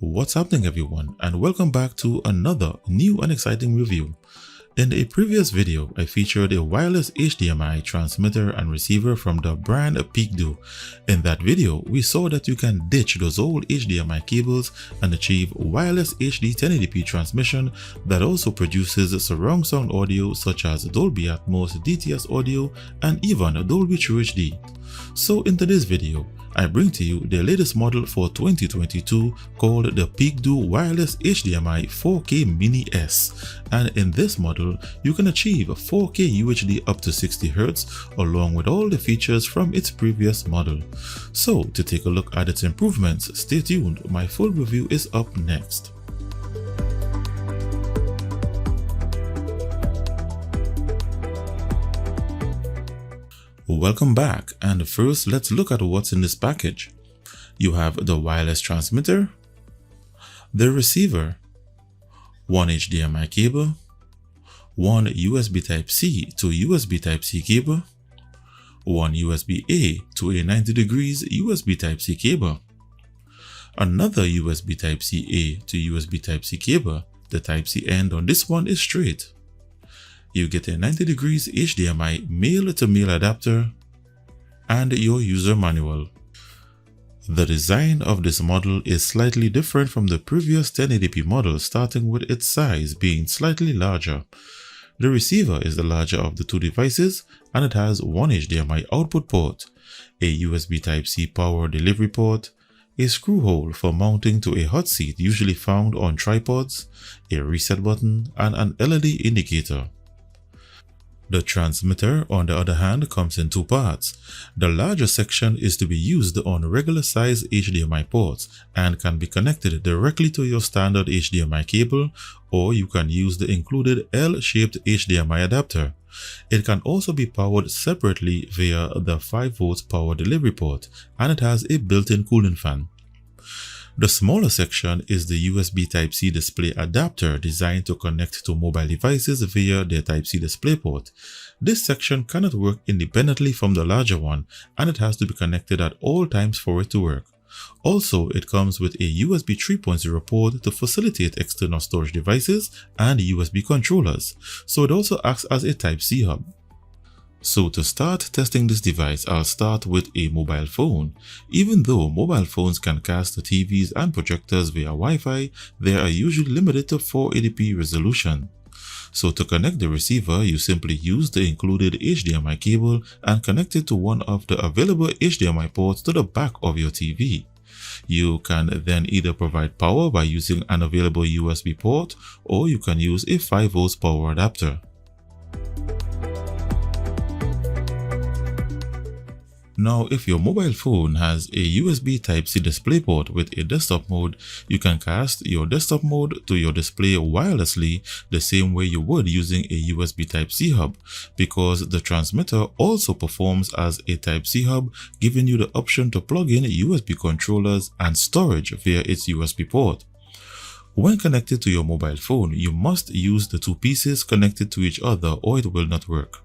What's happening everyone, and welcome back to another new and exciting review. In a previous video, I featured a wireless HDMI transmitter and receiver from the brand PeakDo. In that video, we saw that you can ditch those old HDMI cables and achieve wireless HD 1080p transmission that also produces surround sound audio such as Dolby Atmos, DTS audio, and even Dolby TrueHD. So in today's video, I bring to you the latest model for 2022 called the PeakDo Wireless HDMI 4K Mini S, and in this model you can achieve 4K UHD up to 60Hz along with all the features from its previous model. So to take a look at its improvements, stay tuned, my full review is up next. Welcome back, and first let's look at what's in this package. You have the wireless transmitter, the receiver, one HDMI cable, one USB Type-C to USB Type-C cable, one USB-A to a 90 degrees USB Type-C cable, another USB Type-C-A to USB Type-C cable. The Type-C end on this one is straight. You get a 90 degrees HDMI male-to-male adapter and your user manual. The design of this model is slightly different from the previous 1080p model, starting with its size being slightly larger. The receiver is the larger of the two devices and it has one HDMI output port, a USB Type-C power delivery port, a screw hole for mounting to a hot seat usually found on tripods, a reset button, and an LED indicator. The transmitter, on the other hand, comes in two parts. The larger section is to be used on regular size HDMI ports and can be connected directly to your standard HDMI cable, or you can use the included L-shaped HDMI adapter. It can also be powered separately via the 5V power delivery port, and it has a built-in cooling fan. The smaller section is the USB Type-C display adapter designed to connect to mobile devices via their Type-C display port. This section cannot work independently from the larger one, and it has to be connected at all times for it to work. Also, it comes with a USB 3.0 port to facilitate external storage devices and USB controllers, so it also acts as a Type-C hub. So to start testing this device, I'll start with a mobile phone. Even though mobile phones can cast TVs and projectors via Wi-Fi, they are usually limited to 480p resolution. So to connect the receiver, you simply use the included HDMI cable and connect it to one of the available HDMI ports to the back of your TV. You can then either provide power by using an available USB port, or you can use a 5V power adapter. Now, if your mobile phone has a USB Type-C DisplayPort with a desktop mode, you can cast your desktop mode to your display wirelessly the same way you would using a USB Type-C hub, because the transmitter also performs as a Type-C hub, giving you the option to plug in USB controllers and storage via its USB port. When connected to your mobile phone, you must use the two pieces connected to each other or it will not work.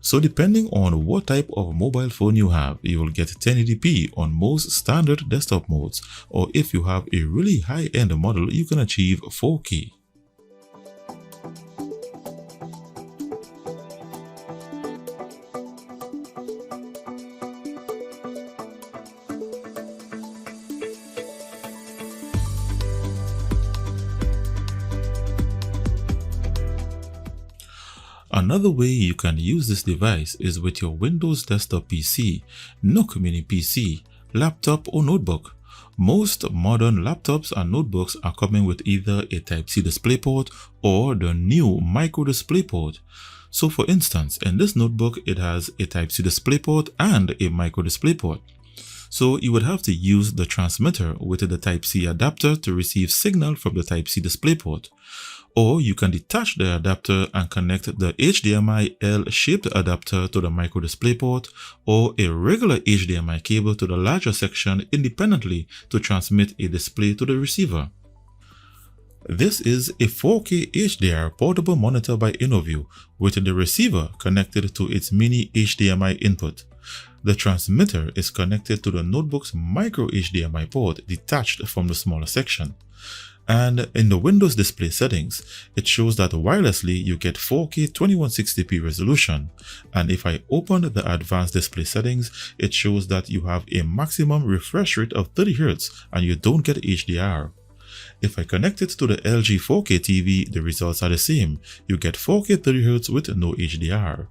So depending on what type of mobile phone you have, you will get 1080p on most standard desktop modes, or if you have a really high-end model, you can achieve 4K. Another way you can use this device is with your Windows desktop PC, Nook Mini PC, laptop or notebook. Most modern laptops and notebooks are coming with either a Type-C DisplayPort or the new micro DisplayPort. So for instance, in this notebook it has a Type-C DisplayPort and a micro DisplayPort. So you would have to use the transmitter with the Type-C adapter to receive signal from the Type-C DisplayPort. Or you can detach the adapter and connect the HDMI L-shaped adapter to the micro DisplayPort or a regular HDMI cable to the larger section independently to transmit a display to the receiver. This is a 4K HDR portable monitor by InnoView with the receiver connected to its mini HDMI input. The transmitter is connected to the notebook's micro HDMI port detached from the smaller section. And in the Windows display settings, it shows that wirelessly you get 4K 2160p resolution, and if I open the advanced display settings, it shows that you have a maximum refresh rate of 30Hz and you don't get HDR. If I connect it to the LG 4K TV, the results are the same. You get 4K 30Hz with no HDR.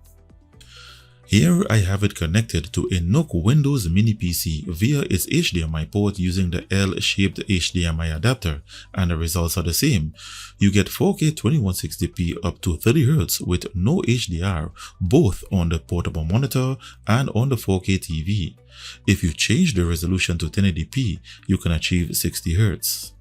Here I have it connected to a Nook Windows Mini PC via its HDMI port using the L-shaped HDMI adapter, and the results are the same. You get 4K 2160p up to 30Hz with no HDR, both on the portable monitor and on the 4K TV. If you change the resolution to 1080p, you can achieve 60Hz.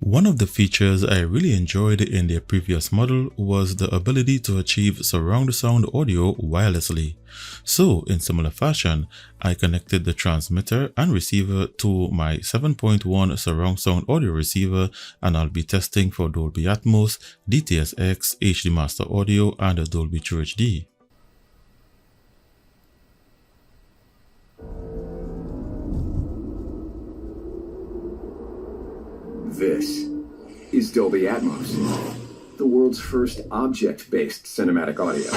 One of the features I really enjoyed in their previous model was the ability to achieve surround sound audio wirelessly. So in similar fashion, I connected the transmitter and receiver to my 7.1 surround sound audio receiver, and I'll be testing for Dolby Atmos, DTS-X, HD Master Audio, and Dolby TrueHD. This is Dolby Atmos, the world's first object-based cinematic audio.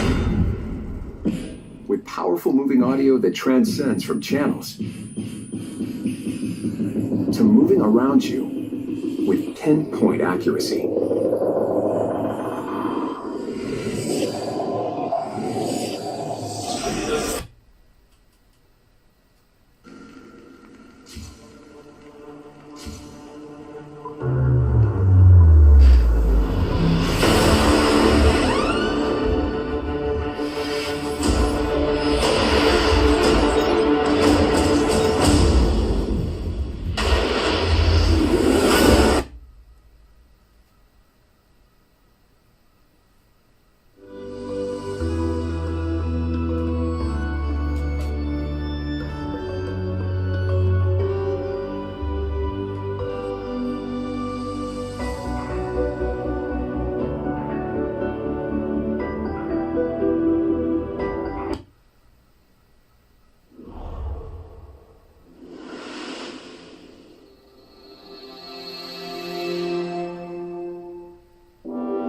With powerful moving audio that transcends from channels to moving around you with pinpoint accuracy.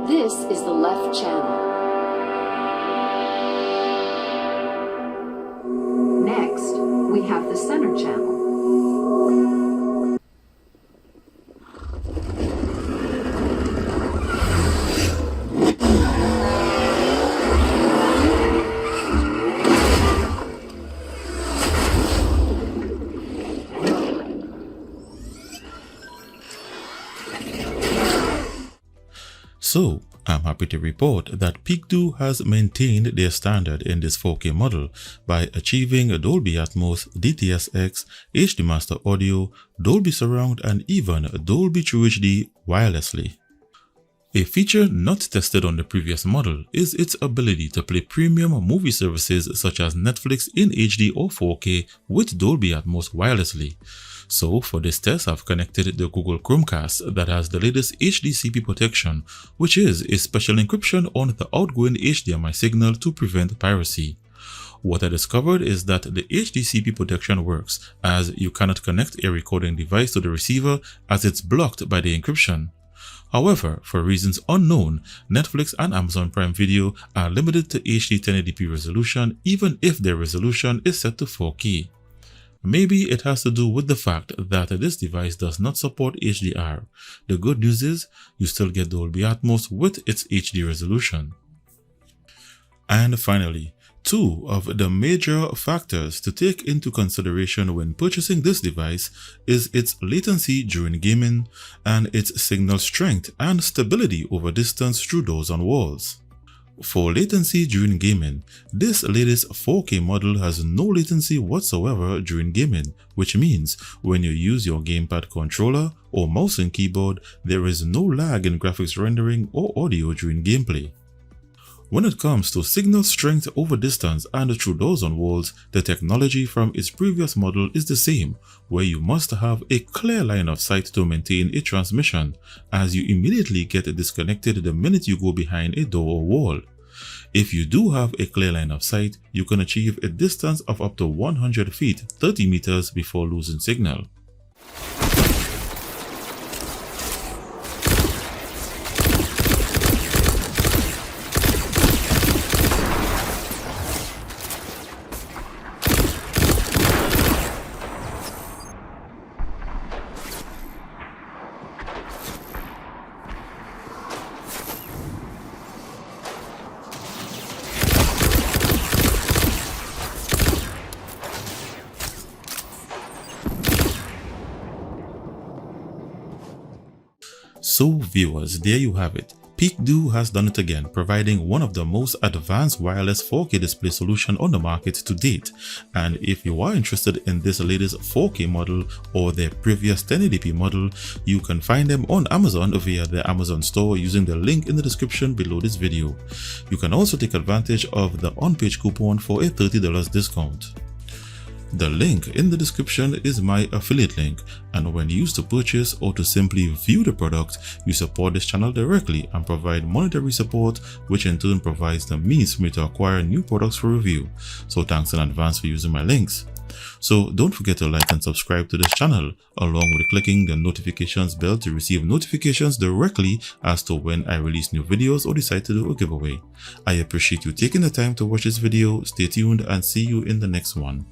This is the left channel. Next, we have the center channel. So, I'm happy to report that PeakDo has maintained their standard in this 4K model by achieving a Dolby Atmos, DTS-X, HD Master Audio, Dolby Surround, and even Dolby TrueHD wirelessly. A feature not tested on the previous model is its ability to play premium movie services such as Netflix in HD or 4K with Dolby Atmos wirelessly. So for this test, I've connected the Google Chromecast that has the latest HDCP Protection, which is a special encryption on the outgoing HDMI signal to prevent piracy. What I discovered is that the HDCP Protection works as you cannot connect a recording device to the receiver as it's blocked by the encryption. However, for reasons unknown, Netflix and Amazon Prime Video are limited to HD 1080p resolution even if their resolution is set to 4K. Maybe it has to do with the fact that this device does not support HDR. The good news is you still get Dolby Atmos with its HD resolution. And finally, two of the major factors to take into consideration when purchasing this device is its latency during gaming and its signal strength and stability over distance through doors and walls. For latency during gaming, this latest 4K model has no latency whatsoever during gaming, which means when you use your gamepad controller or mouse and keyboard, there is no lag in graphics rendering or audio during gameplay. When it comes to signal strength over distance and through doors on walls, the technology from its previous model is the same, where you must have a clear line of sight to maintain a transmission, as you immediately get disconnected the minute you go behind a door or wall. If you do have a clear line of sight, you can achieve a distance of up to 100 feet, 30 meters before losing signal. So viewers, there you have it. PeakDo has done it again, providing one of the most advanced wireless 4K display solution on the market to date. And if you are interested in this latest 4K model or their previous 1080p model, you can find them on Amazon via the Amazon store using the link in the description below this video. You can also take advantage of the on-page coupon for a $30 discount. The link in the description is my affiliate link, and when used to purchase or to simply view the product, you support this channel directly and provide monetary support, which in turn provides the means for me to acquire new products for review. So thanks in advance for using my links. So don't forget to like and subscribe to this channel, along with clicking the notifications bell to receive notifications directly as to when I release new videos or decide to do a giveaway. I appreciate you taking the time to watch this video. Stay tuned and see you in the next one.